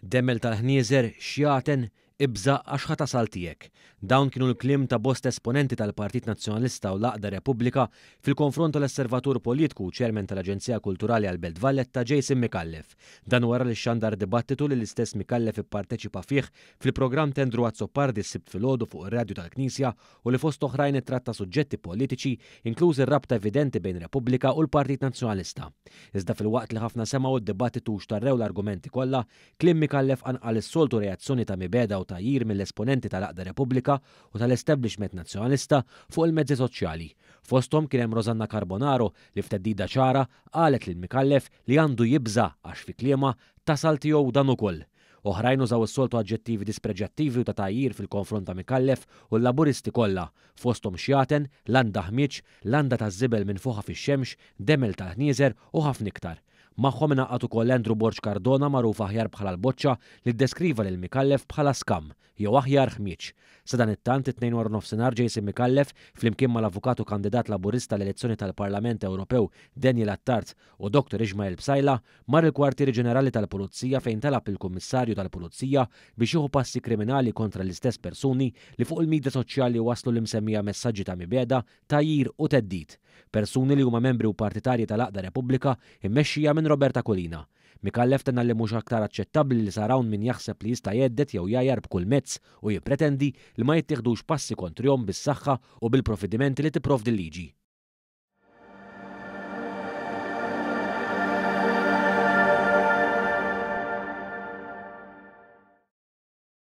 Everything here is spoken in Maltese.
Demmel tal-ħnieżer xjaten ibża għax ħatasal tiegħek. Dawn kienu l-kliem ta' bost esponenti tal-Partit Nazzjonalista u l-Aqda Repubblika fil-konfront tal-Osservatur Politiku ċermen tal-Aġenzija Kulturali għall-Belt Valletta Jason Mikallef. Dan wara li xandar dibattitu li l-istess Mikallef ipparteċipa fih fil-programm Tendru Azzopardi s-sibt filgħodu fuq ir-Radju tal-Knisja u li fost oħrajn ittratta suġġetti politiċi inkluż ir-rabta evidenti bejn Repubblika u l-Partit Nazzjonalista. Iżda fil-waqt li ħafna semgħu d-dibattitu u xtarrew l-argumenti kollha, kliem Mikallef anqal is-soltu reazzjoni ta' mibeda u tajjir mill-esponenti tal-Aqda Repubblika u tal-establishment nazzjonalista fuq il-mezzi soċjali. Fosthom kien hemm Rosanna Carbonaro li f'teddida ċara qalet lil Mikallef li għandu jibża għax fi kliema tasal tiegħu dan ukoll. Oħrajn użaw is-soltu aġġettivi dispreġattivi u ta' tajjir fil-konfront ta' Mikallef u l-laburisti kollha, fosthom xjaten, landa ħmieġ, landa ta' żibel minn fuqha fix-xemx, demmel tal-ħnieżer u ħafna iktar. Magħhom inaqqat ukoll Andrew Borg Cardona magħruf aħjar bħala l-Boċċa li ddeskriva lil Mikallef bħala skam jew aħjar ħmieġ. Sa dan it-tant it-2 wara nofsinhar Jason Mikallef flimkien mal-avukatu kandidat laburista l-elezzjoni tal-Parlament Ewropew Daniel Attard u Dr. Ismail Bsajla mar il-Kwartieri Ġenerali tal-Pulizija fejn talab il-Kummissarju tal-Pulizija biex jieħu passi kriminali kontra l-istess persuni li fuq il-midja soċjali waslu l-imsemmija messaġġi ta' mibeda, tajjir u teddid. Persuni li huma membri u partitarji tal-Aqda Repubblika immexxija minn Roberta Colina. Mikallef tenna li mhux aktar aċċettabbli li sarawn min jaħseb li jista' jeddet jew jajjar b'kull mezz u jippretendi li ma jittieħdux passi kontrihom bis-saħħa u bil-provvedimenti li tipprovdi l-liġi.